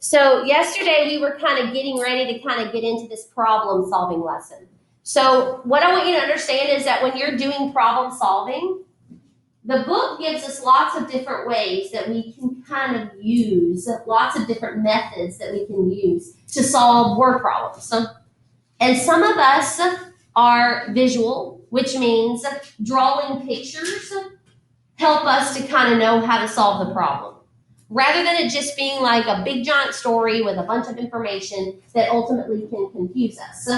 So yesterday we were kind of getting ready to kind of get into this problem solving lesson. So what I want you to understand is that when you're doing problem solving, the book gives us lots of different ways that we can kind of use, lots of different methods that we can use to solve word problems. And some of us are visual, which means drawing pictures help us to kind of know how to solve the problem, rather than it just being like a big giant story with a bunch of information that ultimately can confuse us.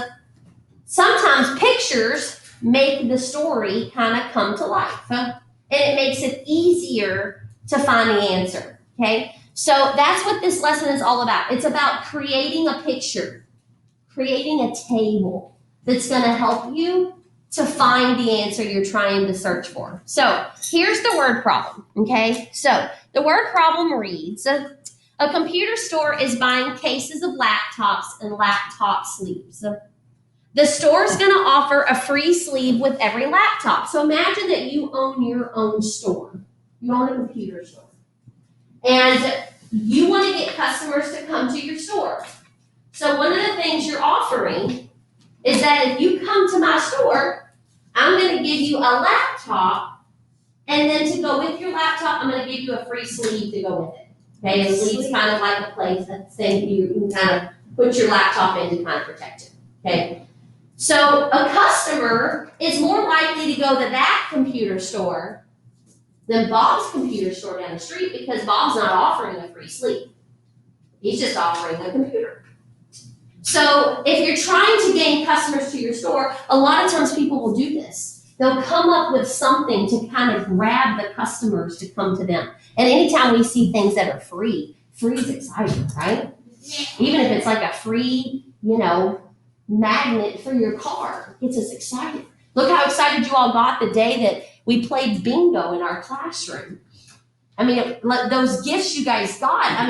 Sometimes pictures make the story kind of come to life, and it makes it easier to find the answer, okay? So that's what this lesson is all about. It's about creating a picture, creating a table that's going to help you to find the answer you're trying to search for. So here's the word problem, okay? So the word problem reads, a computer store is buying cases of laptops and laptop sleeves. The store is going to offer a free sleeve with every laptop. So imagine that you own your own store. You own a computer store. And you want to get customers to come to your store. So one of the things you're offering is that if you come to my store, I'm going to give you a laptop, and then to go with your laptop, I'm going to give you a free sleeve to go with it. Okay, a sleeve's kind of like a place that thing you can kind of put your laptop in to kind of protect it. Okay, so a customer is more likely to go to that computer store than Bob's computer store down the street, because Bob's not offering a free sleeve. He's just offering a computer. So if you're trying to gain customers to your store, a lot of times people will do this. They'll come up with something to kind of grab the customers to come to them. And anytime we see things that are free is exciting, right? Even if it's like a free, magnet for your car, it gets us excited. Look how excited you all got the day that we played bingo in our classroom. I mean, those gifts you guys got,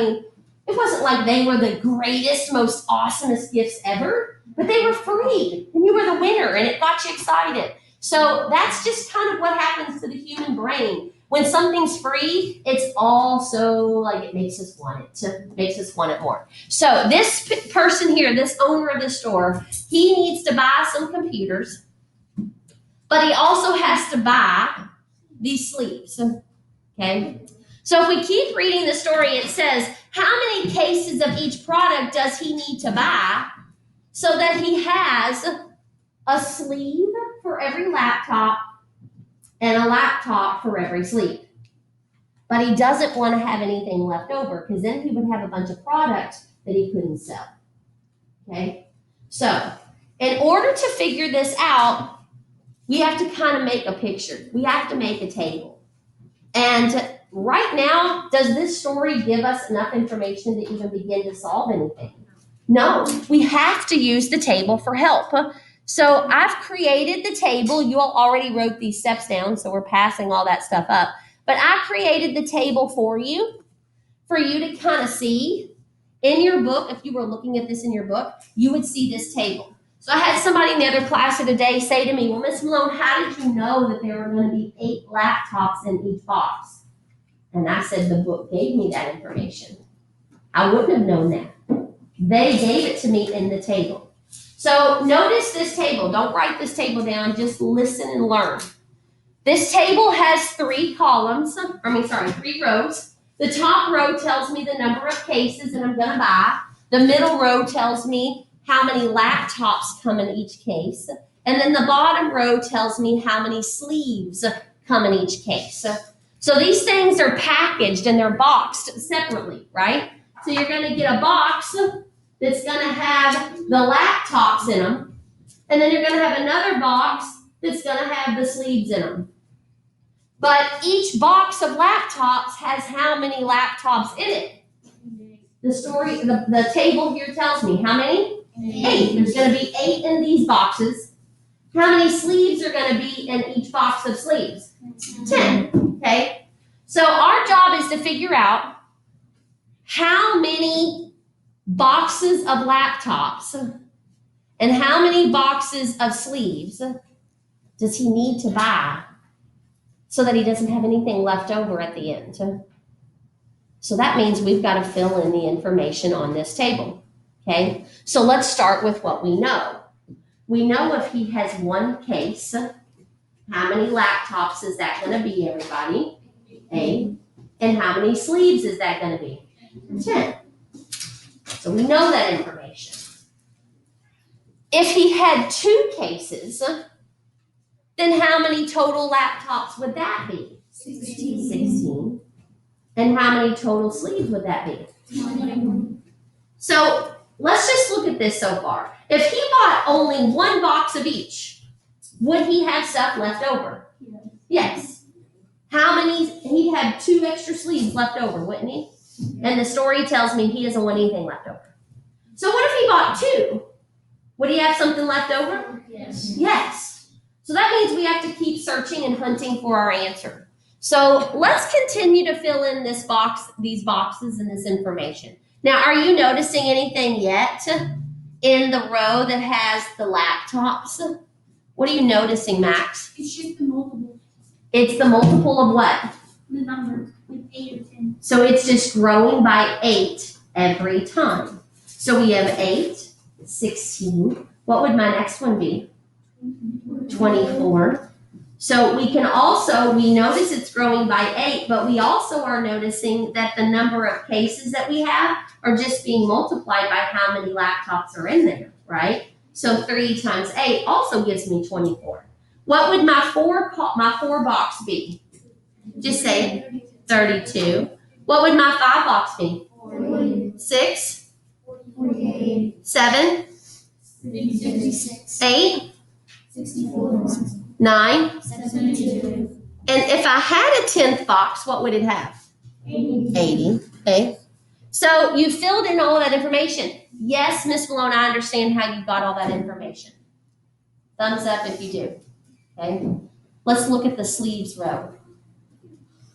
it wasn't like they were the greatest, most awesomest gifts ever, but they were free, and you were the winner, and it got you excited. So that's just kind of what happens to the human brain. When something's free, it's also like it makes us want it more. So this person here, this owner of the store, he needs to buy some computers, but he also has to buy these sleeves, okay? So if we keep reading the story, it says, how many cases of each product does he need to buy so that he has a sleeve for every laptop and a laptop for every sleeve? But he doesn't want to have anything left over, because then he would have a bunch of products that he couldn't sell. Okay? So in order to figure this out, we have to kind of make a picture. We have to make a table. And right now, does this story give us enough information to even begin to solve anything? No, we have to use the table for help. So I've created the table. You all already wrote these steps down, so we're passing all that stuff up. But I created the table for you to kind of see. In your book, if you were looking at this in your book, you would see this table. So I had somebody in the other class of the day say to me, well, Miss Malone, how did you know that there were going to be 8 laptops in each box? And I said, the book gave me that information. I wouldn't have known that. They gave it to me in the table. So notice this table. Don't write this table down. Just listen and learn. This table has 3 rows. The top row tells me the number of cases that I'm going to buy. The middle row tells me how many laptops come in each case. And then the bottom row tells me how many sleeves come in each case. So these things are packaged and they're boxed separately, right? So you're going to get a box that's going to have the laptops in them. And then you're going to have another box that's going to have the sleeves in them. But each box of laptops has how many laptops in it? The table here tells me how many? 8. There's going to be 8 in these boxes. How many sleeves are going to be in each box of sleeves? 10. Okay? So our job is to figure out how many boxes of laptops and how many boxes of sleeves does he need to buy so that he doesn't have anything left over at the end. So that means we've got to fill in the information on this table. Okay, so let's start with what we know. We know if he has one case, how many laptops is that going to be, everybody? 8. And how many sleeves is that going to be? 10. So we know that information. If he had 2 cases, then how many total laptops would that be? 16. And how many total sleeves would that be? 20. So let's just look at this so far. If he bought only 1 box of each, would he have stuff left over? Yes. How many? He'd have 2 extra sleeves left over, wouldn't he? And the story tells me he doesn't want anything left over. So what if he bought 2? Would he have something left over? Yes. Yes. So that means we have to keep searching and hunting for our answer. So let's continue to fill in this box, these boxes and this information. Now, are you noticing anything yet in the row that has the laptops? What are you noticing, Max? It's just the multiple. It's the multiple of what? The number, like 8 or 10. So it's just growing by 8 every time. So we have 8, 16. What would my next one be? 24. So we notice it's growing by 8, but we also are noticing that the number of cases that we have are just being multiplied by how many laptops are in there, right? So 3 times 8 also gives me 24. What would my 4 box be? Just say it. 32. What would my 5 box be? 40. 6? 48. 7? 66. 8? 64. 9? 72. And if I had a 10th box, what would it have? 80. Okay. So you filled in all that information. Yes, Miss Malone, I understand how you got all that information. Thumbs up if you do. Okay. Let's look at the sleeves row.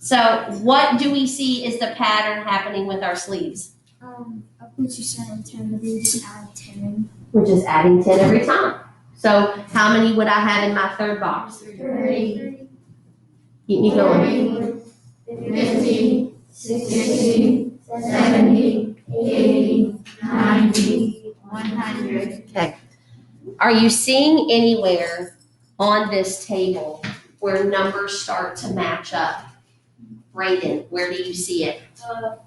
So what do we see is the pattern happening with our sleeves? Up which you said in 10, we just add 10. We're just adding 10 every time. So how many would I have in my 3rd box? 30. Keep me going. 50. 60. 70. 80. 90. 100. Okay. Are you seeing anywhere on this table where numbers start to match up? Brayden, where do you see it?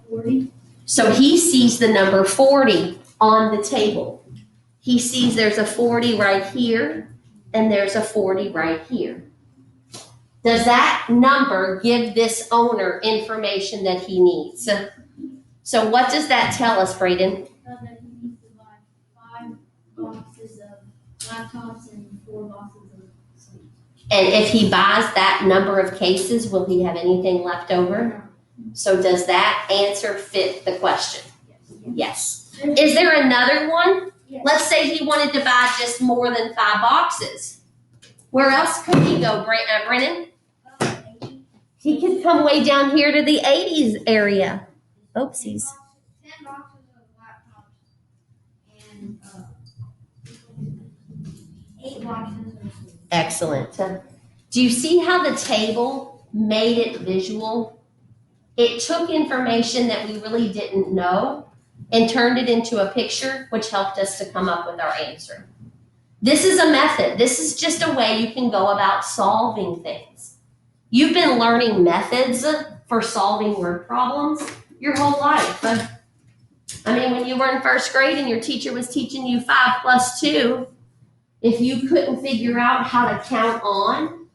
40. So he sees the number 40 on the table. He sees there's a 40 right here, and there's a 40 right here. Does that number give this owner information that he needs? So what does that tell us, Brayden? That he needs to buy 5 boxes of laptops and 4 boxes of sleeves. And if he buys that number of cases, will he have anything left over? So does that answer fit the question? Yes. Is there another one? Yes. Let's say he wanted to buy just more than 5 boxes. Where else could he go, Brennan? He could come way down here to the 80s area. Oopsies. 10 boxes of laptops and 8 boxes of sleeves. Excellent. Do you see how the table made it visual? It took information that we really didn't know and turned it into a picture, which helped us to come up with our answer. This is a method. This is just a way you can go about solving things. You've been learning methods for solving word problems your whole life. I mean, when you were in 1st grade and your teacher was teaching you 5 plus 2, if you couldn't figure out how to count on,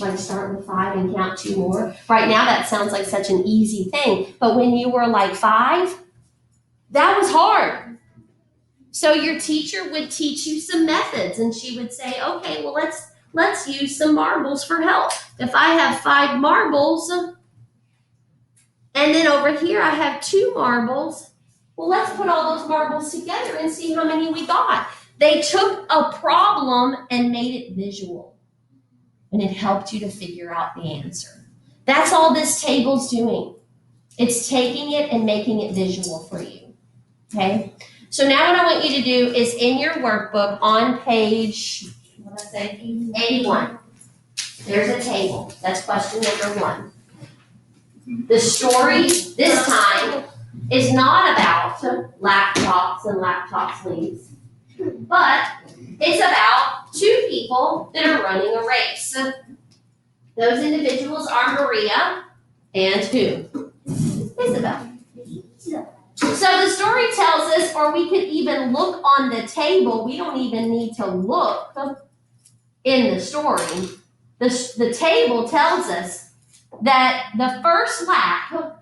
like start with 5 and count 2 more. Right now, that sounds like such an easy thing. But when you were like 5, that was hard. So your teacher would teach you some methods, and she would say, okay, well, let's use some marbles for help. If I have 5 marbles, and then over here I have 2 marbles, well, let's put all those marbles together and see how many we got. They took a problem and made it visual, and it helped you to figure out the answer. That's all this table's doing. It's taking it and making it visual for you, okay? So now what I want you to do is in your workbook on page, 81, there's a table. That's question number 1. The story this time is not about laptops and laptop sleeves, but it's about two people that are running a race. Those individuals are Maria and who? Isabel. So the story tells us, or we could even look on the table, we don't even need to look in the story. The table tells us that the first lap,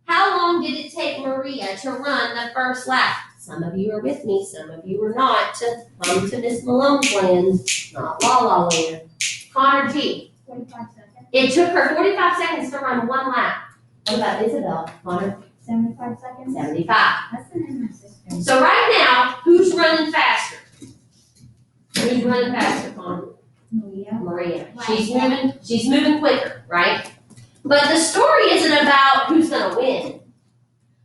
how long did it take Maria to run the first lap? Some of you are with me, some of you are not. Come to Miss Malone's land, not La La Land. Connor G. 45 seconds. It took her 45 seconds to run one lap. What about Isabel? Connor? 75 seconds. 75. That's the name of my sister. So right now, who's running faster? Who's running faster, Connor? Maria. She's moving quicker, right? But the story isn't about who's gonna win.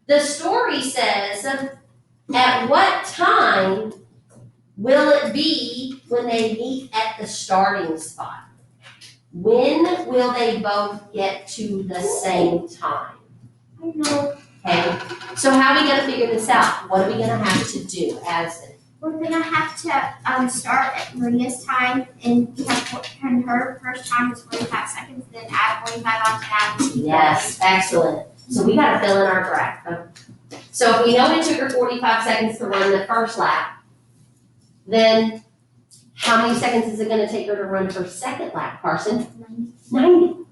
The story says, at what time will it be when they meet at the starting spot? When will they both get to the same time? I know. Okay, so how are we gonna figure this out? What are we gonna have to do as it? We're gonna have to start at Maria's time and her first time is 45 seconds, then add 45 onto that. And keep Yes, excellent. So we gotta fill in our graph. So if we know it took her 45 seconds to run the first lap, then how many seconds is it gonna take her to run her second lap, Carson? 90.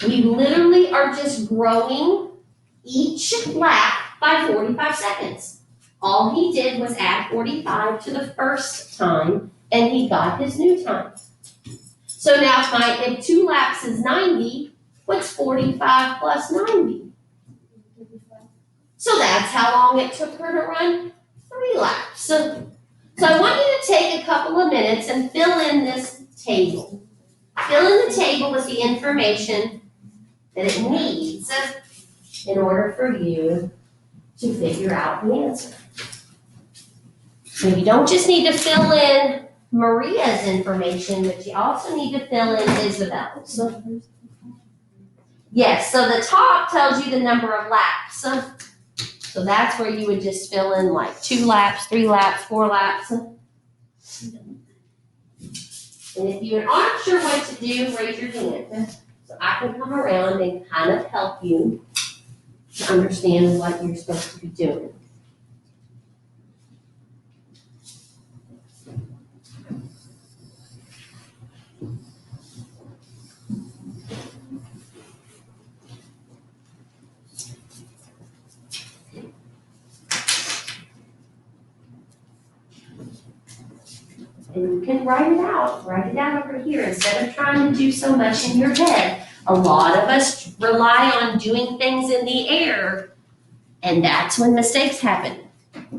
We literally are just growing each lap by 45 seconds. All he did was add 45 to the first time, and he got his new time. So now if 2 laps is 90, what's 45 plus 90? So that's how long it took her to run 3 laps. So I want you to take a couple of minutes and fill in this table. Fill in the table with the information that it needs in order for you to figure out the answer. So you don't just need to fill in Maria's information, but you also need to fill in Isabel's. Yes, so the top tells you the number of laps. So that's where you would just fill in like 2 laps, 3 laps, 4 laps. And if you aren't sure what to do, raise your hand. So I can come around and kind of help you to understand what you're supposed to be doing. And you can write it out over here instead of trying to do so much in your head. A lot of us rely on doing things in the air, and that's when mistakes happen.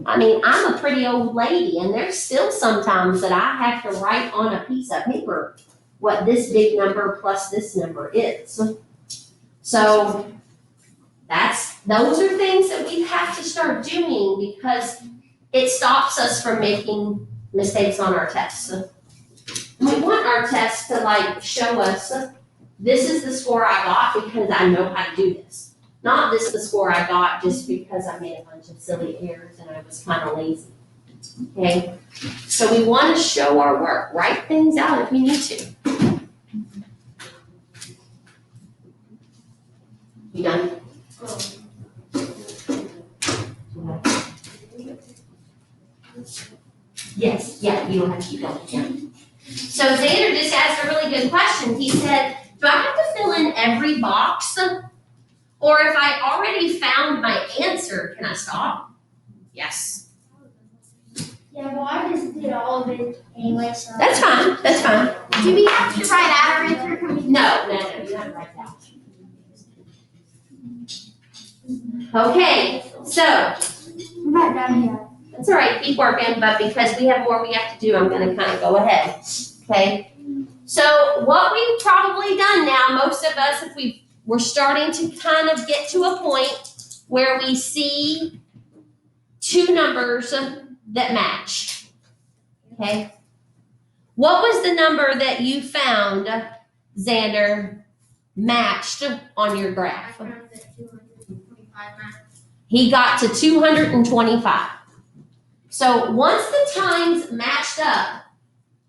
I mean, I'm a pretty old lady, and there's still sometimes that I have to write on a piece of paper what this big number plus this number is. So those are things that we have to start doing because it stops us from making mistakes on our tests. We want our tests to show us this is the score I got because I know how to do this. Not this is the score I got just because I made a bunch of silly errors and I was kind of lazy. Okay? So we want to show our work. Write things out if we need to. You done? Yes, yeah, you don't have to keep going. Yeah. So Xander just asked a really good question. He said, do I have to fill in every box? Or if I already found my answer, can I stop? Yes. Yeah, well, I just did all of it anyway, so. That's fine, that's fine. Do we have to write out our answer? No, you have to write that. Okay, so Right down here. that's all right, keep working, but because we have more we have to do, I'm gonna kind of go ahead, okay? So what we've probably done now, most of us, if we're starting to kind of get to a point where we see 2 numbers that match, okay? What was the number that you found, Xander, matched on your I graph? found that 225 max. He got to 225. So once the times matched up,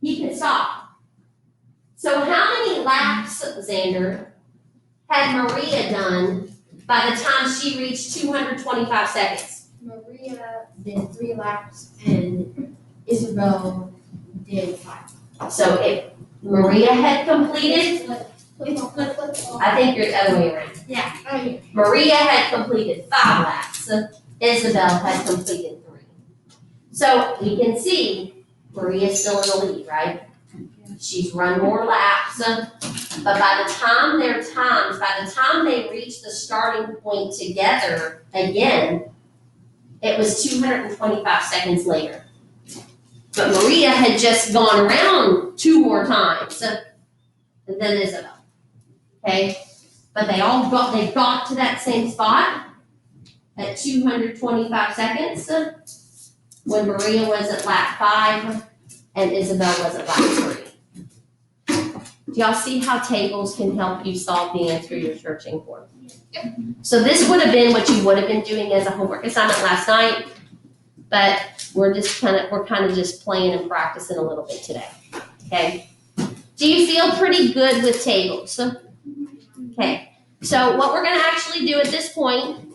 he could stop. So how many laps, Xander, had Maria done by the time she reached 225 seconds? Maria did 3 laps and Isabel did 5. So if Maria had completed, Please don't flip. I think you're the other way around. Yeah. Oh, yeah. Maria had completed 5 laps. Isabel had completed 3. So we can see Maria's still in the lead, right? She's run more laps, but by the time by the time they reach the starting point together again, it was 225 seconds later. But Maria had just gone around 2 more times than Isabel. Okay? But they got to that same spot at 225 seconds when Maria was at lap 5 and Isabel was at lap 3. Do y'all see how tables can help you solve the answer you're searching for? Yep. So this would have been what you would have been doing as a homework assignment last night, but we're kind of just playing and practicing a little bit today. Okay? Do you feel pretty good with tables? Okay. So what we're going to actually do at this point,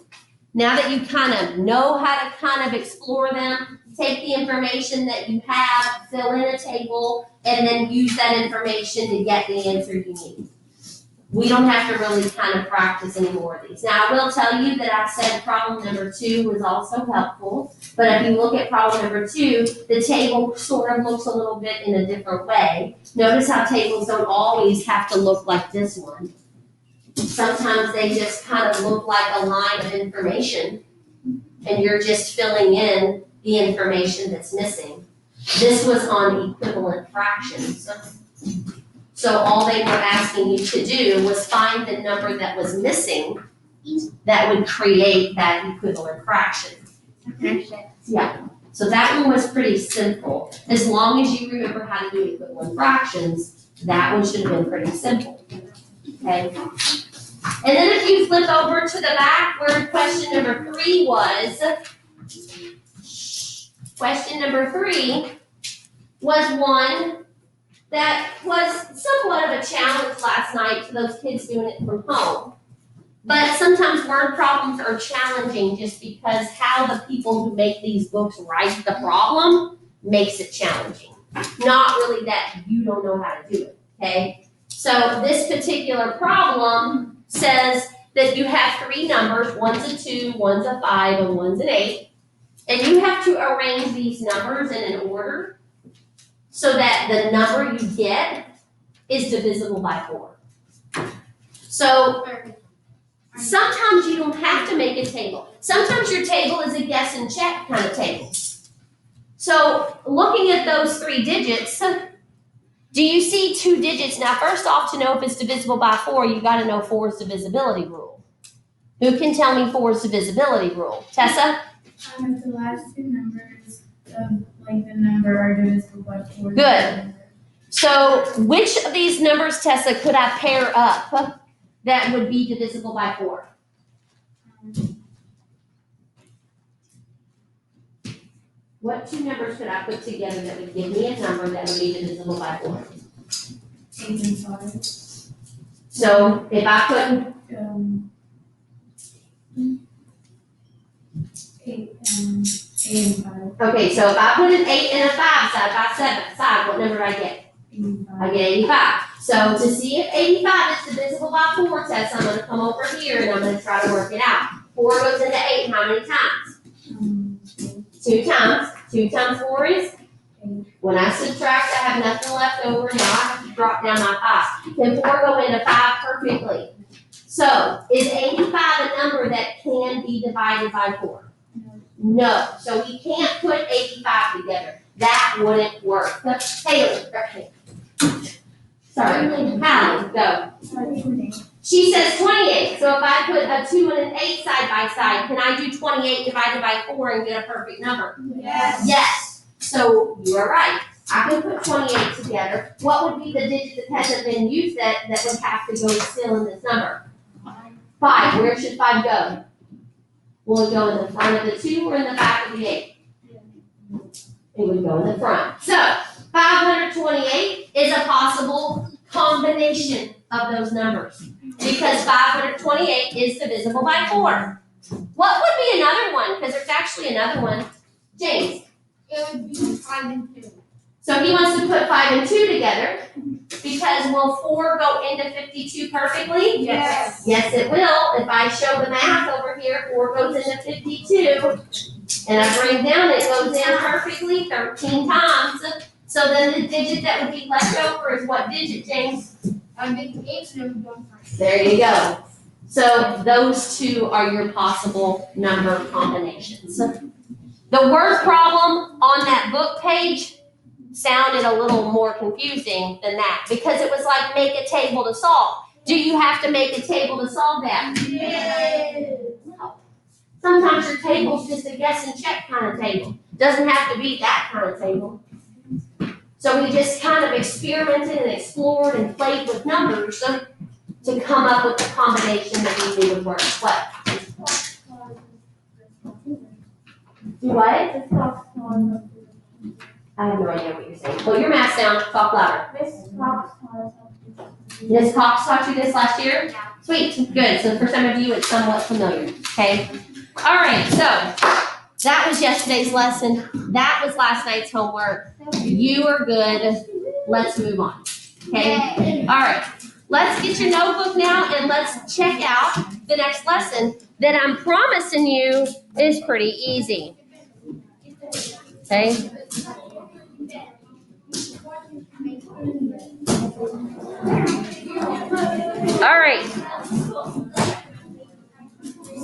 now that you kind of know how to kind of explore them, take the information that you have, fill in a table, and then use that information to get the answer you need. We don't have to really kind of practice any more of these. Now, I will tell you that I said problem number 2 was also helpful, but if you look at problem number 2, the table sort of looks a little bit in a different way. Notice how tables don't always have to look like this one. Sometimes they just kind of look like a line of information, and you're just filling in the information that's missing. This was on equivalent fractions. So all they were asking you to do was find the number that was missing that would create that equivalent fraction. Yeah, so that one was pretty simple. As long as you remember how to do equivalent fractions, that one should have been pretty simple. Okay? And then if you flip over to the back where question number 3 was, question number 3 was one that was somewhat of a challenge last night to those kids doing it from home. But sometimes word problems are challenging just because how the people who make these books write the problem makes it challenging. Not really that you don't know how to do it, okay? So this particular problem says that you have 3 numbers, one's a 2, one's a 5, and one's an 8. And you have to arrange these numbers in an order so that the number you get is divisible by 4. So sometimes you don't have to make a table. Sometimes your table is a guess and check kind of table. So looking at those 3 digits, do you see 2 digits? Now first off, to know if it's divisible by 4, you got to know 4's divisibility rule. Who can tell me 4's divisibility rule? Tessa? The last 2 numbers of like the number are divisible by 4. Good. So which of these numbers, Tessa, could I pair up that would be divisible by 4? What 2 numbers could I put together that would give me a number that would be divisible by 4? 8 and 5. So if I put 8 and 5. okay, so if I put an 8 and a 5 side by side, what number do I get? 85. I get 85. So to see if 85 is divisible by 4, Tess, I'm going to come over here and I'm going to try to work it out. 4 goes into 8 how many times? 2 times. 2 times 4 is? 8. When I subtract, I have nothing left over. Now I have to drop down my 5. Can 4 go into 5 perfectly? So is 85 a number that can be divided by 4? No. So we can't put 85 together. That wouldn't work. Haley. Sorry, Hallie, go. She says 28. So if I put a 2 and an 8 side by side, can I do 28 divided by 4 and get a perfect number? Yes. Yes. So you are right. I can put 28 together. What would be the digit that hasn't been used that would have to go still in this number? 5. Where should 5 go? Will it go in the front of the 2 or in the back of the 8? It would go in the front. So 528 is a possible combination of those numbers because 528 is divisible by 4. What would be another one? Because there's actually another one. James. It would be 5 and 2. So he wants to put 5 and 2 together because will 4 go into 52 perfectly? Yes. Yes, it will. If I show the math over here, 4 goes into 52. And I bring down, it goes in perfectly 13 times. So then the digit that would be left over is what digit, James? I would be 8 and it would go first. There you go. So those two are your possible number combinations. The word problem on that book page sounded a little more confusing than that because it was like make a table to solve. Do you have to make a table to solve that? Yes. No. Sometimes your table's just a guess and check kind of table. Doesn't have to be that kind of table. So we just kind of experimented and explored and played with numbers to come up with the combination that we knew would work. What? Do what? I have no idea what you're saying. Well, your math sound, talk louder. Ms. Cox taught you this last year? Yeah. Sweet, good. So for some of you, it's somewhat familiar, okay? All right, so that was yesterday's lesson. That was last night's homework. You are good. Let's move on, okay? All right, let's get your notebook now and let's check out the next lesson that I'm promising you is pretty easy, okay? All right.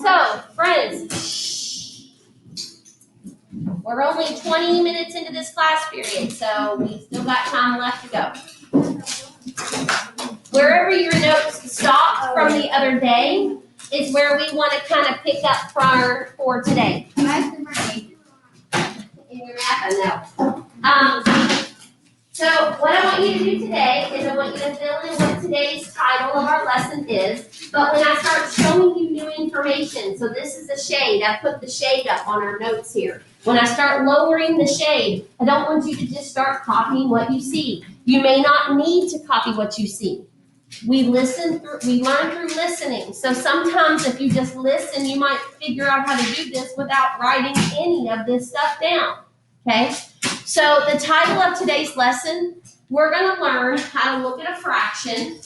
So, friends, we're only 20 minutes into this class period, so we still got time left to go. Wherever your notes stopped from the other day is where we want to kind of pick up for today. In your math? I know. So what I want you to do today is I want you to fill in what today's title of our lesson is. But when I start showing you new information, so this is the shade. I put the shade up on our notes here. When I start lowering the shade, I don't want you to just start copying what you see. You may not need to copy what you see. We learn through listening. So sometimes if you just listen, you might figure out how to do this without writing any of this stuff down. Okay? So the title of today's lesson, we're going to learn how to look at a fraction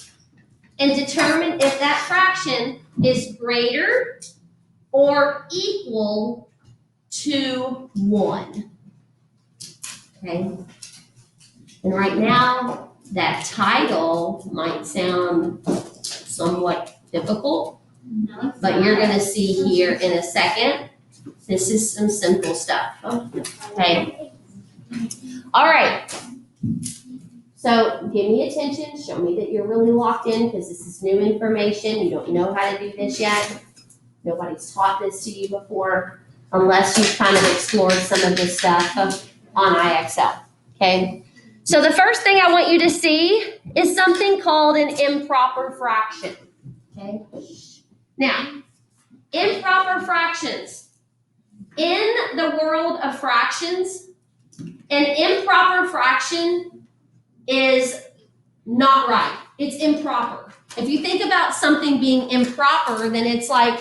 and determine if that fraction is greater or equal to 1. Okay? And right now, that title might sound somewhat difficult, but you're going to see here in a second, this is some simple stuff. Okay? All right. So give me attention. Show me that you're really locked in because this is new information. You don't know how to do this yet. Nobody's taught this to you before unless you've kind of explored some of this stuff on IXL. Okay? So the first thing I want you to see is something called an improper fraction. Okay? Now, improper fractions. In the world of fractions, an improper fraction is not right. It's improper. If you think about something being improper, then it's like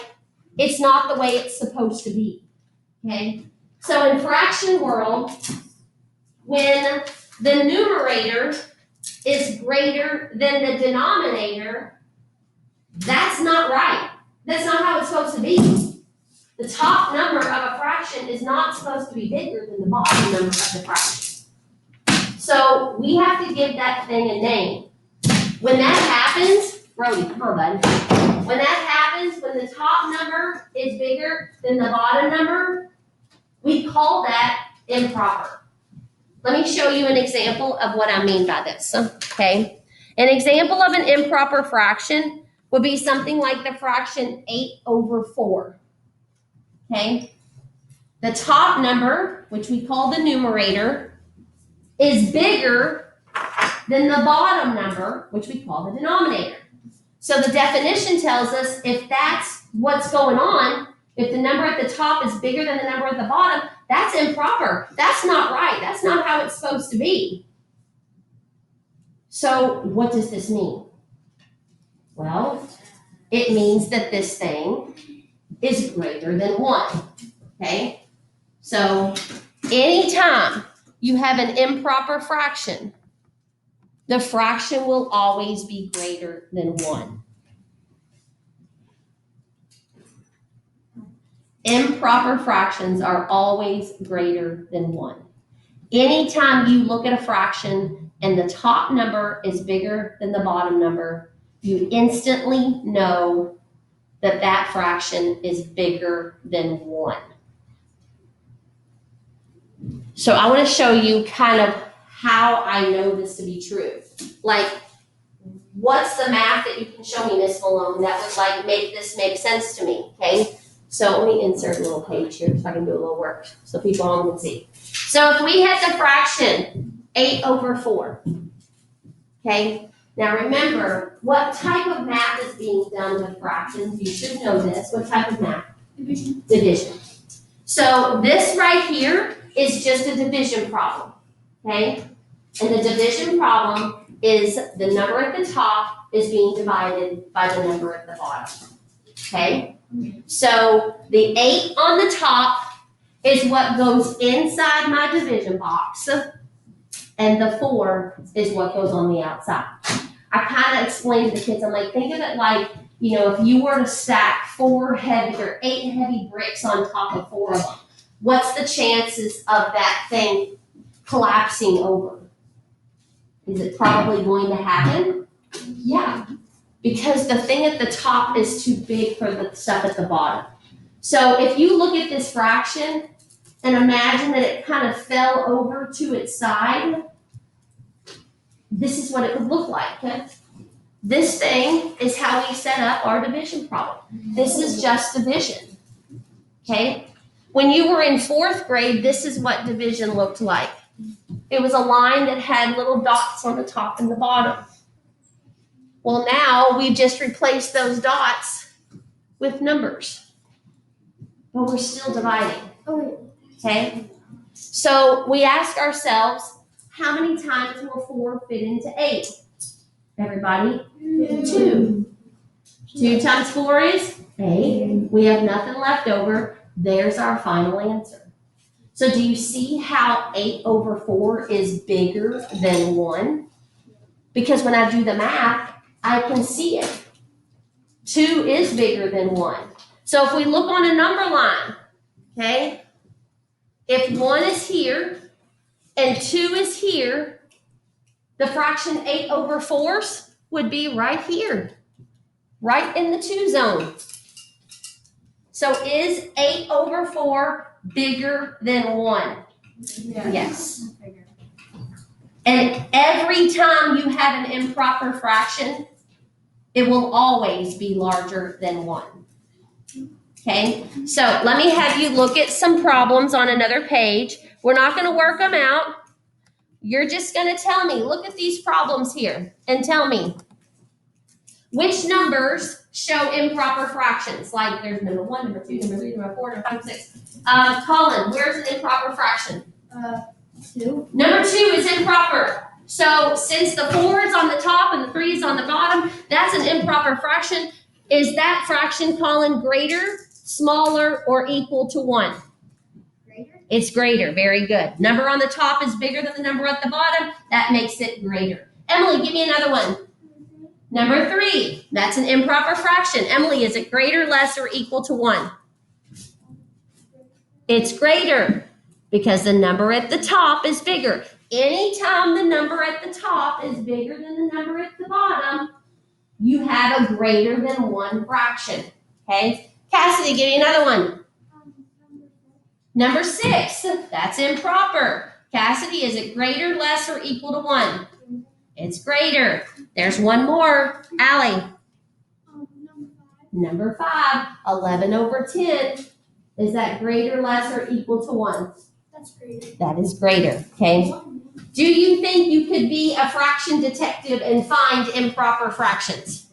it's not the way it's supposed to be. Okay? So in fraction world, when the numerator is greater than the denominator, that's not right. That's not how it's supposed to be. The top number of a fraction is not supposed to be bigger than the bottom number of the fraction. So we have to give that thing a name. When that happens, Brody, come on, bud. When that happens, when the top number is bigger than the bottom number, we call that improper. Let me show you an example of what I mean by this, okay? An example of an improper fraction would be something like the fraction 8/4. Okay? The top number, which we call the numerator, is bigger than the bottom number, which we call the denominator. So the definition tells us if that's what's going on, if the number at the top is bigger than the number at the bottom, that's improper. That's not right. That's not how it's supposed to be. So what does this mean? Well, it means that this thing is greater than 1, okay? So anytime you have an improper fraction, the fraction will always be greater than 1. Improper fractions are always greater than 1. Anytime you look at a fraction and the top number is bigger than the bottom number, you instantly know that that fraction is bigger than 1. So I want to show you kind of how I know this to be true. Like, what's the math that you can show me, Miss Malone, that would like make this make sense to me, okay? So let me insert a little page here so I can do a little work so people at home can see. So if we had the fraction 8/4, okay? Now remember, what type of math is being done with fractions? You should know this. What type of math? Division. Division. So this right here is just a division problem, okay? And the division problem is the number at the top is being divided by the number at the bottom, okay? So the 8 on the top is what goes inside my division box, and the 4 is what goes on the outside. I kind of explained to the kids, I'm like, think of it like, you know, if you were to stack 8 heavy bricks on top of 4 of them, what's the chances of that thing collapsing over? Is it probably going to happen? Yeah, because the thing at the top is too big for the stuff at the bottom. So if you look at this fraction and imagine that it kind of fell over to its side, this is what it would look like. Okay? This thing is how we set up our division problem. This is just division. Okay? When you were in 4th grade, this is what division looked like. It was a line that had little dots on the top and the bottom. Well, now we just replaced those dots with numbers, but we're still dividing. Okay? So we ask ourselves, how many times will 4 fit into 8? Everybody? 2. 2 times 4 is 8. We have nothing left over. There's our final answer. So do you see how 8/4 is bigger than 1? Because when I do the math, I can see it. 2 is bigger than 1. So if we look on a number line, okay, if 1 is here and 2 is here, the fraction 8/4 would be right here, right in the 2 zone. So is 8/4 bigger than 1? Yes. And every time you have an improper fraction, it will always be larger than 1. Okay, so let me have you look at some problems on another page. We're not going to work them out. You're just going to tell me, look at these problems here and tell me which numbers show improper fractions. Like there's number 1, number 2, number 3, number 4, number 5, 6. Colin, where's an improper fraction? 2. Number 2 is improper. So since the 4 is on the top and the 3 is on the bottom, that's an improper fraction. Is that fraction, Colin, greater, smaller, or equal to 1? Greater? It's greater. Very good. Number on the top is bigger than the number at the bottom. That makes it greater. Emily, give me another one. Number 3. That's an improper fraction. Emily, is it greater, less, or equal to 1? It's greater because the number at the top is bigger. Anytime the number at the top is bigger than the number at the bottom, you have a greater than 1 fraction. Okay? Cassidy, give me another one. Number 6. That's improper. Cassidy, is it greater, less, or equal to 1? It's greater. There's one more. Allie. Number 5. 11/10. Is that greater, less, or equal to 1? That's greater. That is greater. Okay? Do you think you could be a fraction detective and find improper fractions?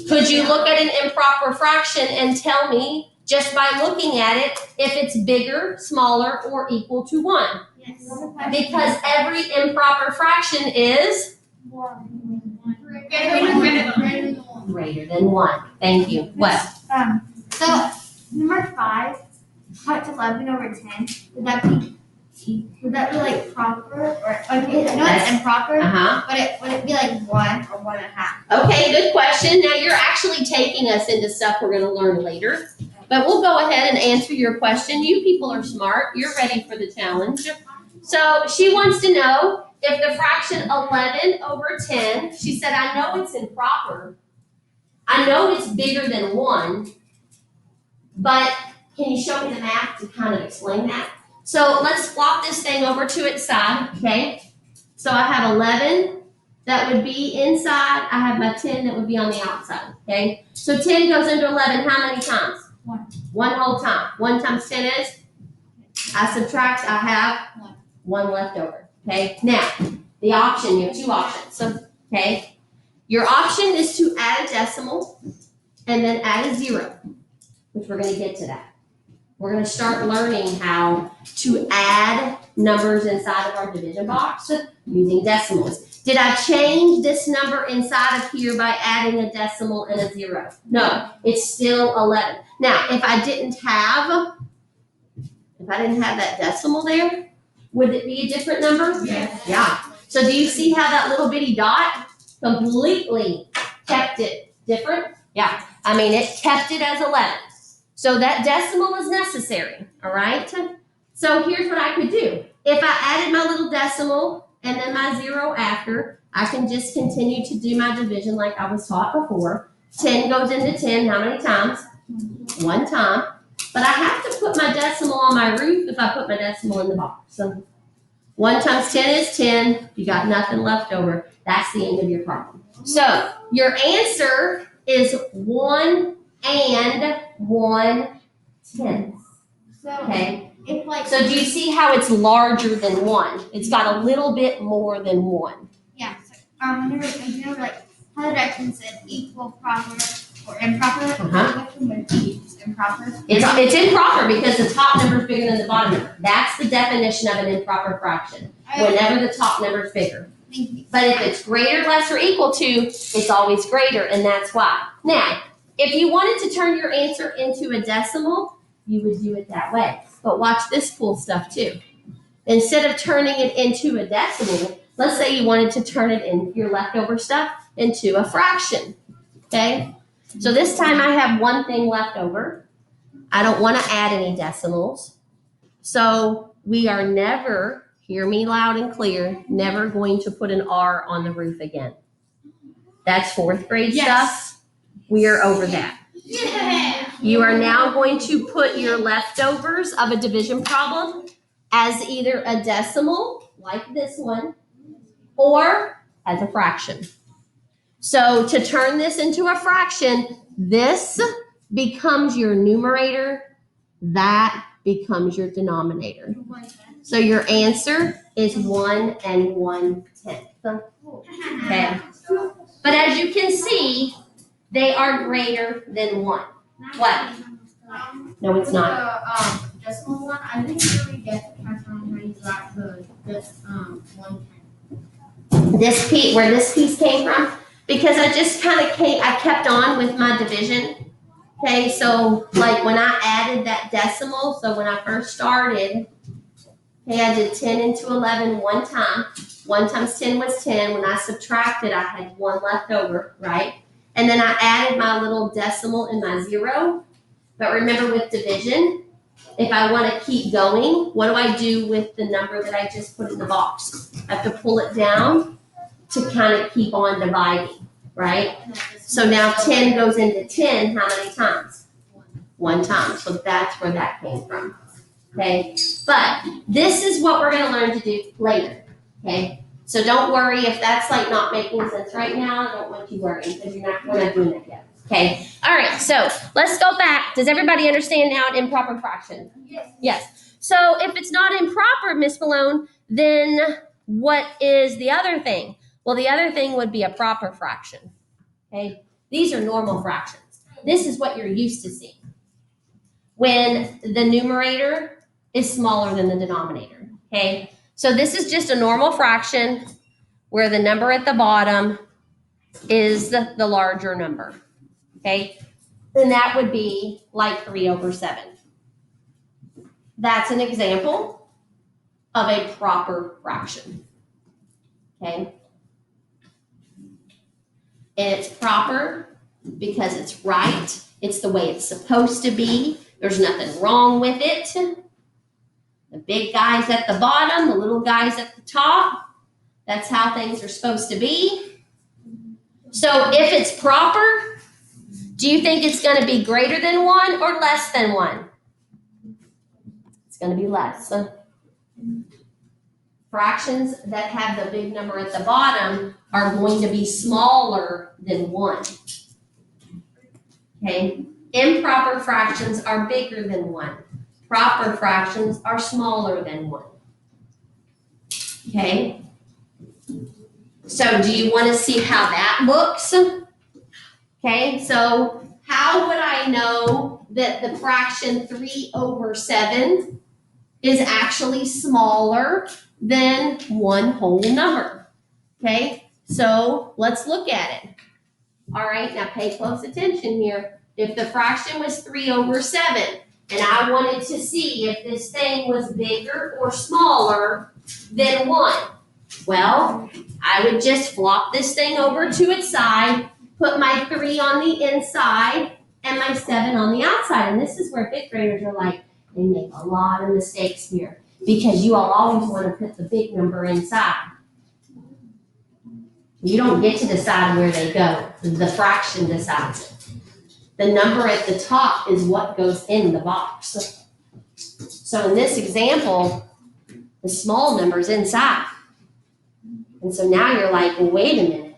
Could you look at an improper fraction and tell me, just by looking at it, if it's bigger, smaller, or equal to 1? Yes. Because every improper fraction is greater than 1. Thank you. What? So number 5, how it's 11 over 10. Would that be like proper or I know it's improper, but would it be like 1 or 1.5? Okay, good question. Now you're actually taking us into stuff we're going to learn later, but we'll go ahead and answer your question. You people are smart. You're ready for the challenge. So she wants to know if the fraction 11 over 10, she said, I know it's improper. I know it's bigger than 1, but can you show me the math to kind of explain that? So let's flop this thing over to its side, okay? So I have 11 that would be inside. I have my 10 that would be on the outside, okay? So 10 goes into 11 how many times? 1. 1 whole time. 1 times 10 is? I subtract, I have 1 left over, okay? Now, the option, you have 2 options, so, okay? Your option is to add a decimal and then add a 0, which we're gonna get to that. We're going to start learning how to add numbers inside of our division box using decimals. Did I change this number inside of here by adding a decimal and a 0? No, it's still 11. Now, if I didn't have that decimal there, would it be a different number? Yes. Yeah. So do you see how that little bitty dot completely kept it different? Yeah. I mean, it kept it as 11. So that decimal is necessary, all right? So here's what I could do. If I added my little decimal and then my 0 after, I can just continue to do my division like I was taught before. 10 goes into 10 how many times? 1 time. But I have to put my decimal on my roof if I put my decimal in the box. So 1 times 10 is 10. You got nothing left over. That's the end of your problem. So your answer is 1 and 1/10. So Okay. if like So do you see how it's larger than 1? It's got a little bit more than 1. yeah, so whenever like how directions said equal, proper, or improper, which one would be improper? It's improper because the top number is bigger than the bottom number. That's the definition of an improper fraction. Whenever the top number is bigger. Thank you. But if it's greater, less, or equal to, it's always greater, and that's why. Now, if you wanted to turn your answer into a decimal, you would do it that way. But watch this cool stuff too. Instead of turning it into a decimal, let's say you wanted to turn it in your leftover stuff into a fraction. Okay? So this time I have 1 thing left over. I don't want to add any decimals. So we are never, hear me loud and clear, never going to put an R on the roof again. That's 4th grade stuff. We are over that. Yeah. You are now going to put your leftovers of a division problem as either a decimal, like this one, or as a fraction. So to turn this into a fraction, this becomes your numerator, that becomes your denominator. So your answer is 1 and 1/10. Okay. But as you can see, they are greater than 1. What? No, it's not. The decimal one, I didn't really get the pattern where you got this 1/10. This piece, where this piece came from, because I just I kept on with my division. Okay, so like when I added that decimal, so when I first started, okay, I did 10 into 11 1 time. 1 times 10 was 10. When I subtracted, I had 1 left over, right? And then I added my little decimal and my 0. But remember with division, if I want to keep going, what do I do with the number that I just put in the box? I have to pull it down to kind of keep on dividing, right? So now 10 goes into 10 how many times? 1 time. So that's where that came from. Okay? But this is what we're going to learn to do later. Okay? So don't worry if that's like not making sense right now. I don't want you worrying because we're not doing that yet. Okay. All right. So let's go back. Does everybody understand now an improper fraction? Yes. Yes. So if it's not improper, Miss Malone, then what is the other thing? Well, the other thing would be a proper fraction. Okay, these are normal fractions. This is what you're used to seeing. When the numerator is smaller than the denominator. Okay, so this is just a normal fraction where the number at the bottom is the larger number. Okay, then that would be like 3/7. That's an example of a proper fraction. Okay, and it's proper because it's right. It's the way it's supposed to be. There's nothing wrong with it. The big guys at the bottom, the little guys at the top. That's how things are supposed to be. So if it's proper, do you think it's going to be greater than 1 or less than 1? It's going to be less. Fractions that have the big number at the bottom are going to be smaller than 1. Okay? Improper fractions are bigger than 1. Proper fractions are smaller than 1. Okay? So do you want to see how that looks? Okay, so how would I know that the fraction 3/7 is actually smaller than one whole number? Okay, so let's look at it. All right, now pay close attention here. If the fraction was 3/7 and I wanted to see if this thing was bigger or smaller than 1, well, I would just flop this thing over to its side, put my 3 on the inside and my 7 on the outside. And this is where fifth graders are like, they make a lot of mistakes here because you all always want to put the big number inside. You don't get to decide where they go. The fraction decides it. The number at the top is what goes in the box. So in this example, the small number's inside. And so now you're like, well, wait a minute.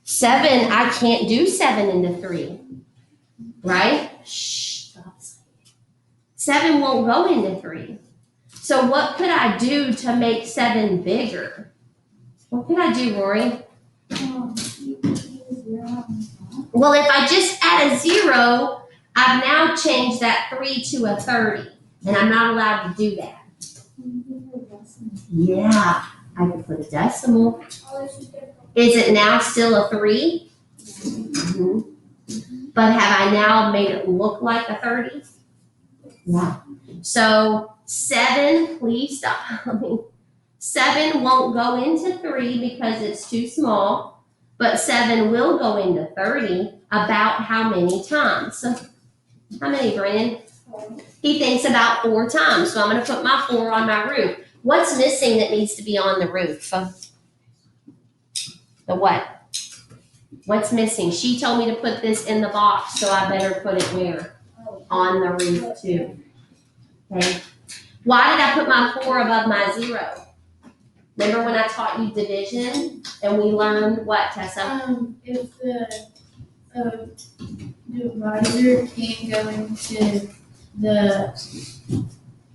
7, I can't do 7 into 3, right? Shh. 7 won't go into 3. So what could I do to make 7 bigger? What could I do, Rory? Well, if I just add a 0, I've now changed that 3 to a 30, and I'm not allowed to do that. Yeah, I could put a decimal. Is it now still a 3? Mm-hmm. But have I now made it look like a 30? Yeah. So 7, please stop. 7 won't go into 3 because it's too small, but 7 will go into 30 about how many times? How many, Brennan? 4. He thinks about 4 times, so I'm going to put my 4 on my roof. What's missing that needs to be on the roof? The what? What's missing? She told me to put this in the box, so I better put it where? On the roof too. Okay. Why did I put my 4 above my 0? Remember when I taught you division and we learned what, Tessa? If the divisor can't go into the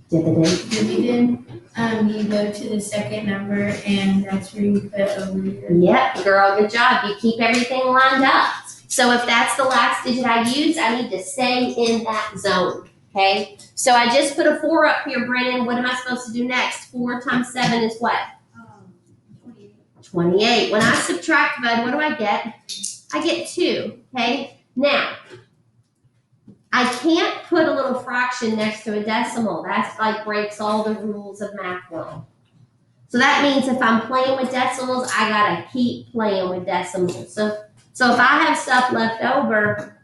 dividend, you go to the second number and that's where you put over your. Yep, girl, good job. You keep everything lined up. So if that's the last digit I use, I need to stay in that zone. Okay? So I just put a 4 up here, Brennan. What am I supposed to do next? 4 times 7 is what? 28. 28. When I subtract, bud, what do I get? I get 2. Okay? Now, I can't put a little fraction next to a decimal. That's like breaks all the rules of math world. So that means if I'm playing with decimals, I gotta keep playing with decimals. So if I have stuff left over,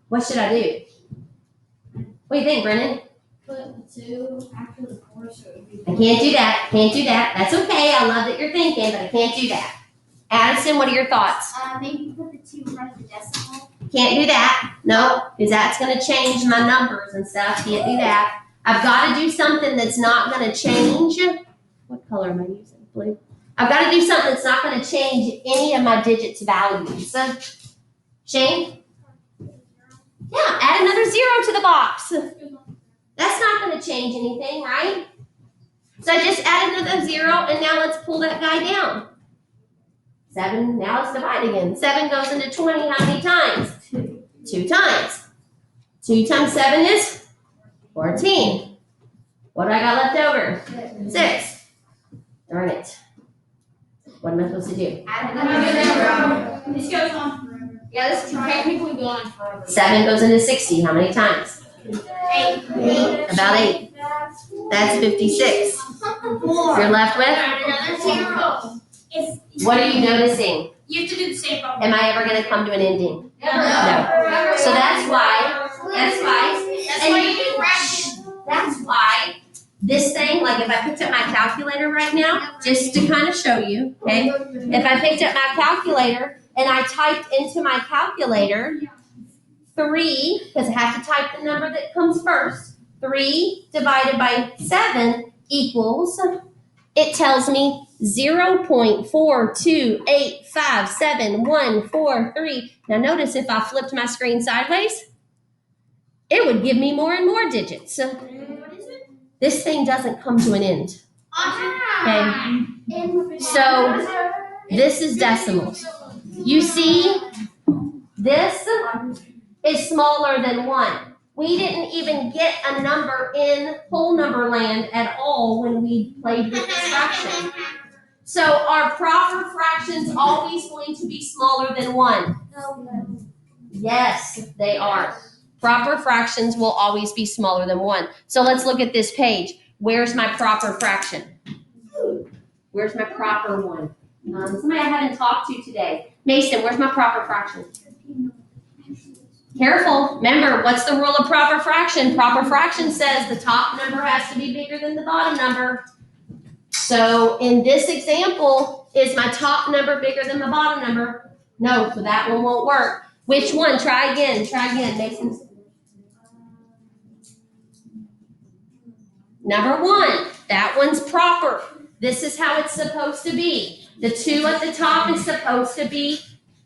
what should I do? What do you think, Brennan? Put the 2 after the 4, so it would be. I can't do that. Can't do that. That's okay. I love that you're thinking, but I can't do that. Addison, what are your thoughts? Maybe put the 2 in front of the decimal. Can't do that. No, because that's going to change my numbers and stuff. Can't do that. I've got to do something that's not going to change. What color am I using? Blue. I've got to do something that's not going to change any of my digits' values. Shane? Yeah, add another 0 to the box. That's not going to change anything, right? So I just added another 0, and now let's pull that guy down. 7, now let's divide again. 7 goes into 20 how many times? 2 times. 2 times 7 is 14. What do I got left over? 6. Darn it. What am I supposed to do? This goes on forever. Yeah, this can technically go on forever. 7 goes into 60 how many times? 8. About 8. That's 56. You're left with? Another 0. What are you noticing? You have to do the same problem. Am I ever going to come to an ending? No. So that's why you do fractions. That's why this thing, like if I picked up my calculator right now, just to kind of show you, okay? If I picked up my calculator and I typed into my calculator 3, because I have to type the number that comes first, 3 divided by 7 equals, it tells me 0.428571443. Now notice if I flipped my screen sideways, it would give me more and more digits. This thing doesn't come to an end. Okay? So this is decimals. You see, this is smaller than 1. We didn't even get a number in whole number land at all when we played with this fraction. So are proper fractions always going to be smaller than 1? Yes, they are. Proper fractions will always be smaller than 1. So let's look at this page. Where's my proper fraction? Where's my proper one? Somebody I haven't talked to today. Mason, where's my proper fraction? Careful. Remember, what's the rule of proper fraction? Proper fraction says the top number has to be bigger than the bottom number. So in this example, is my top number bigger than the bottom number? No, so that one won't work. Which one? Try again. Try again, Mason. Number 1. That one's proper. This is how it's supposed to be. The 2 at the top is supposed to be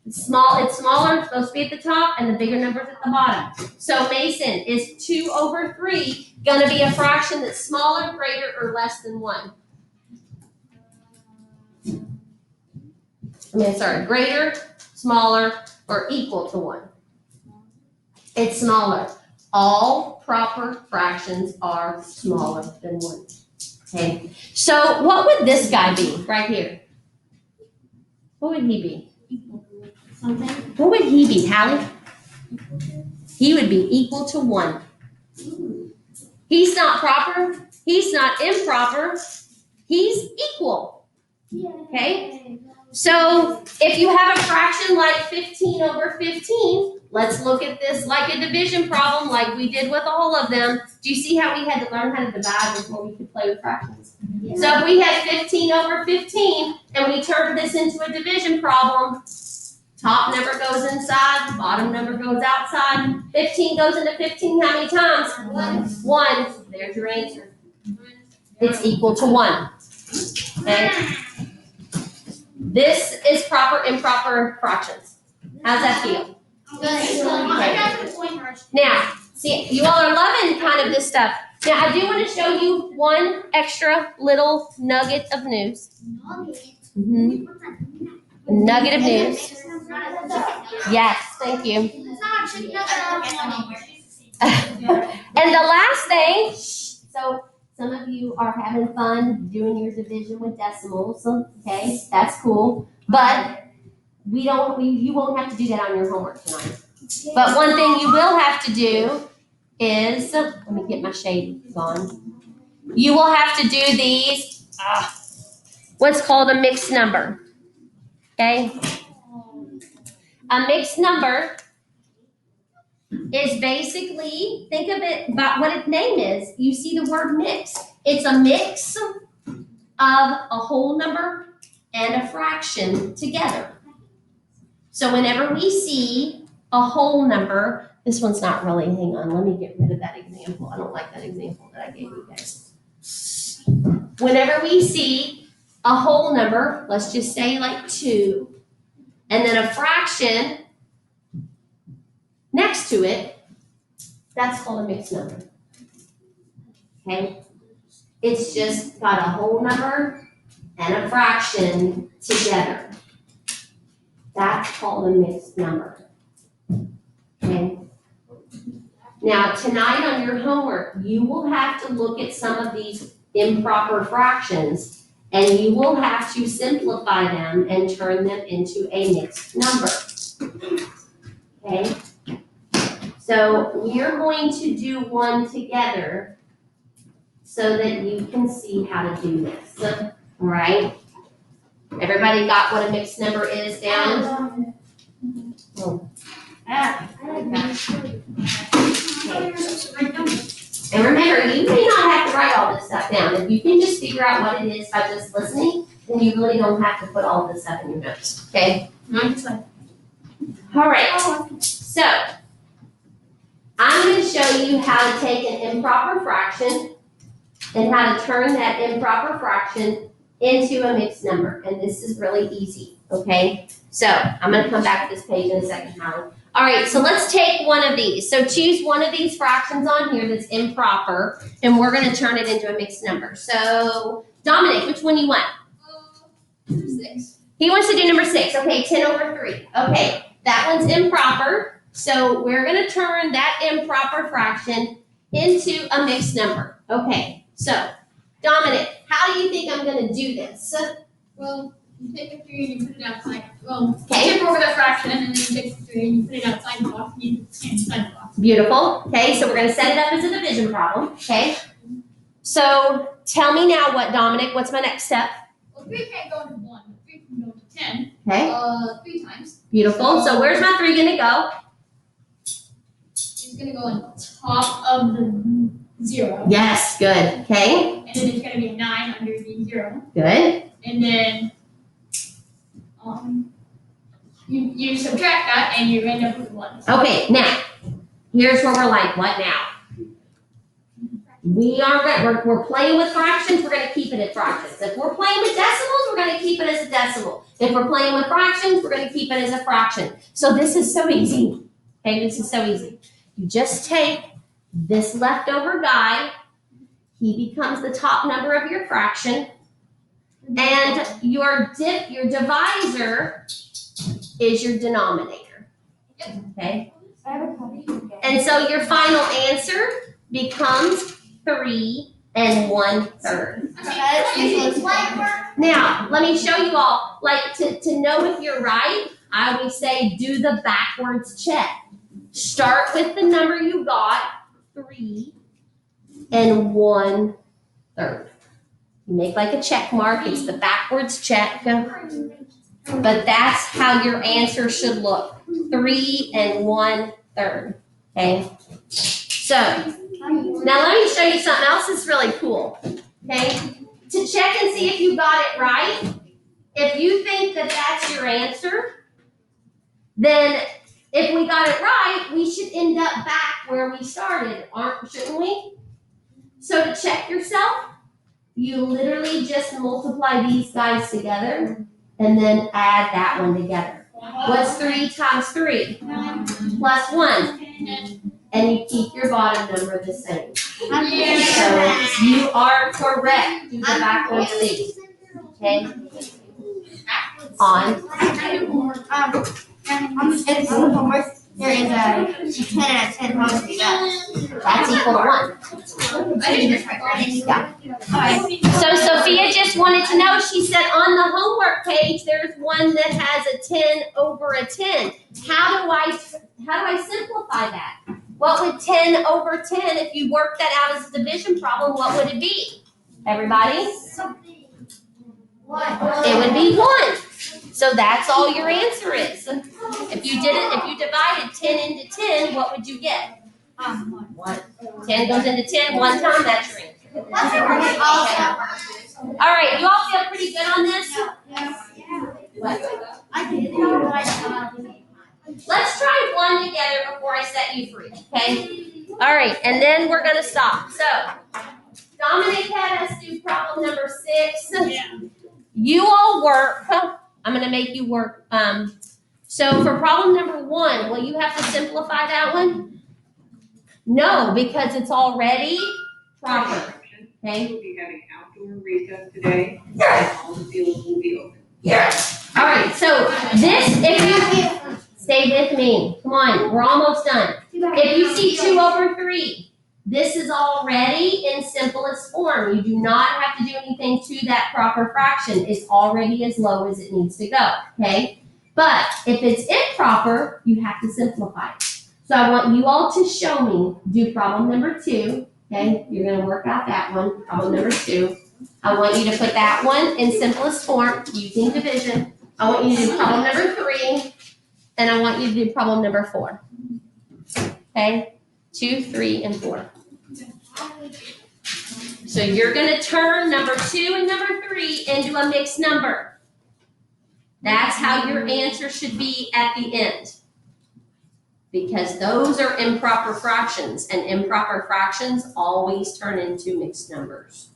small. It's smaller. It's supposed to be at the top, and the bigger number's at the bottom. So Mason, is 2 over 3 going to be a fraction that's smaller, greater, or less than 1? Greater, smaller, or equal to 1? It's smaller. All proper fractions are smaller than 1. Okay. So what would this guy be right here? What would he be? Something. What would he be, Hallie? He would be equal to 1. He's not proper. He's not improper. He's equal. Okay? So if you have a fraction like 15 over 15, let's look at this like a division problem like we did with all of them. Do you see how we had to learn how to divide before we could play with fractions? Yeah. So if we had 15 over 15 and we turned this into a division problem, top number goes inside, bottom number goes outside. 15 goes into 15 how many times? 1. There's your answer. It's equal to 1. Okay? This is proper, improper fractions. How's that feel? Okay. Now, see, you all are loving kind of this stuff. Now, I do want to show you one extra little nugget of news. Mm-hmm. A nugget of news. Yes, thank you. And the last thing, so some of you are having fun doing your division with decimals, okay? That's cool. But you won't have to do that on your homework tonight. But one thing you will have to do is, let me get my shade gone. You will have to do these, what's called a mixed number, okay? A mixed number is basically, think of it about what its name is. You see the word mix. It's a mix of a whole number and a fraction together. So whenever we see a whole number, this one's not really, hang on, let me get rid of that example. I don't like that example that I gave you guys. Whenever we see a whole number, let's just say like 2, and then a fraction next to it, that's called a mixed number. Okay? It's just got a whole number and a fraction together. That's called a mixed number. Okay? Now, tonight on your homework, you will have to look at some of these improper fractions, and you will have to simplify them and turn them into a mixed number. Okay? So we're going to do one together so that you can see how to do this. All right? Everybody got what a mixed number is down? Oh. I like that. And remember, you may not have to write all this stuff down. If you can just figure out what it is by just listening, then you really don't have to put all this stuff in your notes, okay? All right, so I'm going to show you how to take an improper fraction and how to turn that improper fraction into a mixed number. And this is really easy, okay? So I'm going to come back to this page in a second, Howard. All right, so let's take one of these. So choose one of these fractions on here that's improper, and we're going to turn it into a mixed number. So, Dominic, which one you want? Number 6. He wants to do number 6. Okay, 10 over 3. Okay, that one's improper. So we're going to turn that improper fraction into a mixed number. Okay, so, Dominic, how do you think I'm going to do this? Well, you take a 3 and you put it outside. Well, Okay. you tip over the fraction and then you take the 3 and you put it outside the box and you stand inside the box. Beautiful. Okay, so we're going to set it up as a division problem. Okay. So tell me now what's my next step? Well, 3 can't go into 1, but 3 can go into 10. Okay. 3 times. Beautiful. So where's my 3 going to go? It's going to go on top of the 0. Yes, good. Okay. And then there's going to be a 9 under the 0. Good. And then you subtract that and you end up with 1. Okay, now, here's where we're like, what now? We're playing with fractions, we're going to keep it at fractions. If we're playing with decimals, we're going to keep it as a decimal. If we're playing with fractions, we're going to keep it as a fraction. So this is so easy. Okay, this is so easy. You just take this leftover guy, he becomes the top number of your fraction, and your divisor is your denominator. Okay? And so your final answer becomes 3 1/3. Now, let me show you all, like to know if you're right, I would say do the backwards check. Start with the number you got, 3 1/3. You make like a check mark, it's the backwards check. But that's how your answer should look. 3 1/3. Okay? So, now let me show you something else that's really cool. Okay? To check and see if you got it right, if you think that that's your answer, then if we got it right, we should end up back where we started, shouldn't we? So to check yourself, you literally just multiply these guys together and then add that one together. What's 3 times 3? Plus 1. And you keep your bottom number the same. So you are correct. Do the backwards thing. Okay? On. There is a 10 out of 10 supposed to be that. That's equal to 1. Yeah. Alright. So Sophia just wanted to know, she said on the homework page, there's one that has a 10 over a 10. How do I simplify that? What would 10 over 10, if you work that out as a division problem, what would it be? Everybody? It would be 1. So that's all your answer is. If you divided 10 into 10, what would you get? 1. 10 goes into 10 one time, that's your answer. All right, you all feel pretty good on this? Let's try one together before I set you free, okay? All right, and then we're gonna stop. So, Dominic had us do problem number 6. You all work. I'm gonna make you work. So for problem number 1, will you have to simplify that one? No, because it's already proper. Okay? We'll be having outdoor recess today, and all the fields will be open. All right, so this, if you, stay with me. Come on, we're almost done. If you see 2/3, this is already in simplest form. You do not have to do anything to that proper fraction. It's already as low as it needs to go, okay? But if it's improper, you have to simplify it. So I want you all to show me, do problem number 2, okay? You're gonna work out that one, problem number 2. I want you to put that one in simplest form using division. I want you to do problem number 3, and I want you to do problem number 4. Okay? 2, 3, and 4. So you're gonna turn number 2 and number 3 into a mixed number. That's how your answer should be at the end. Because those are improper fractions, and improper fractions always turn into mixed numbers.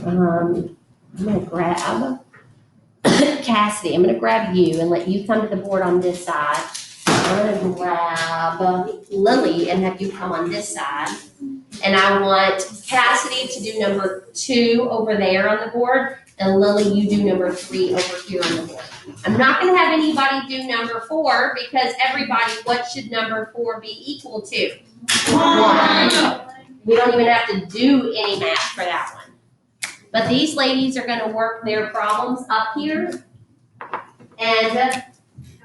I'm gonna grab Cassidy. I'm gonna grab you and let you come to the board on this side. I'm gonna grab Lily and have you come on this side. And I want Cassidy to do number 2 over there on the board, and Lily, you do number 3 over here on the board. I'm not gonna have anybody do number 4 because everybody, what should number 4 be equal to? 1. We don't even have to do any math for that one. But these ladies are gonna work their problems up here. And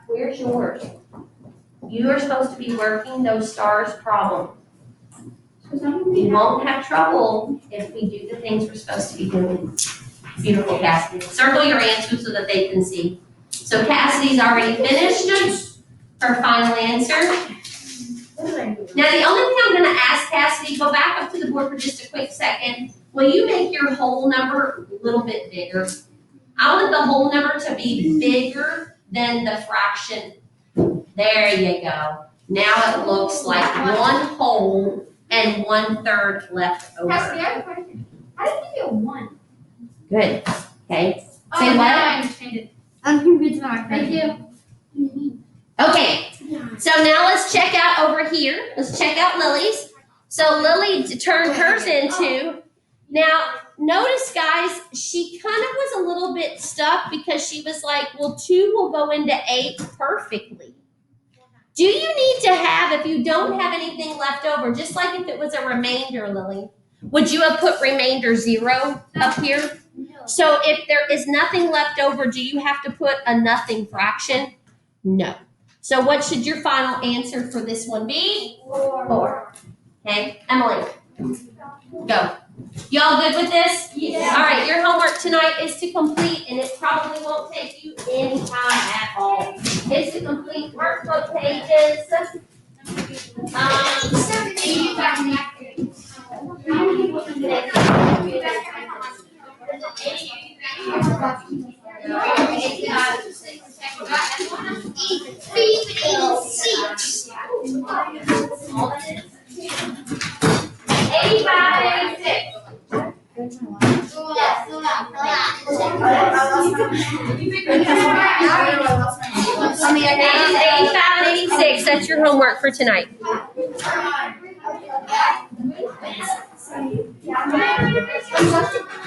where's yours? You are supposed to be working those stars problem. You won't have trouble if we do the things we're supposed to be doing. Beautiful, Cassidy. Circle your answers so that they can see. So Cassidy's already finished her final answer. Now, the only thing I'm gonna ask Cassidy, go back up to the board for just a quick second. Will you make your whole number a little bit bigger? I want the whole number to be bigger than the fraction. There you go. Now it looks like 1 whole and 1/3 left over. Cassidy, I have a question. How did you get 1? Good, okay. Say now what? I understand it. I'm convinced now. Thank you. Okay, so now let's check out over here. Let's check out Lily's. So Lily turned hers into, now notice guys, she kind of was a little bit stuck because she was like, well, 2 will go into 8 perfectly. Do you need to have, if you don't have anything left over, just like if it was a remainder, Lily, would you have put remainder 0 up here? No. So if there is nothing left over, do you have to put a nothing fraction? No. So what should your final answer for this one be? 4. Okay, Emily, go. Y'all good with this? Yeah. All right, your homework tonight is to complete, and it probably won't take you any time at all. It's to complete workbook pages. I mean, 85 and 86, that's your homework for tonight. I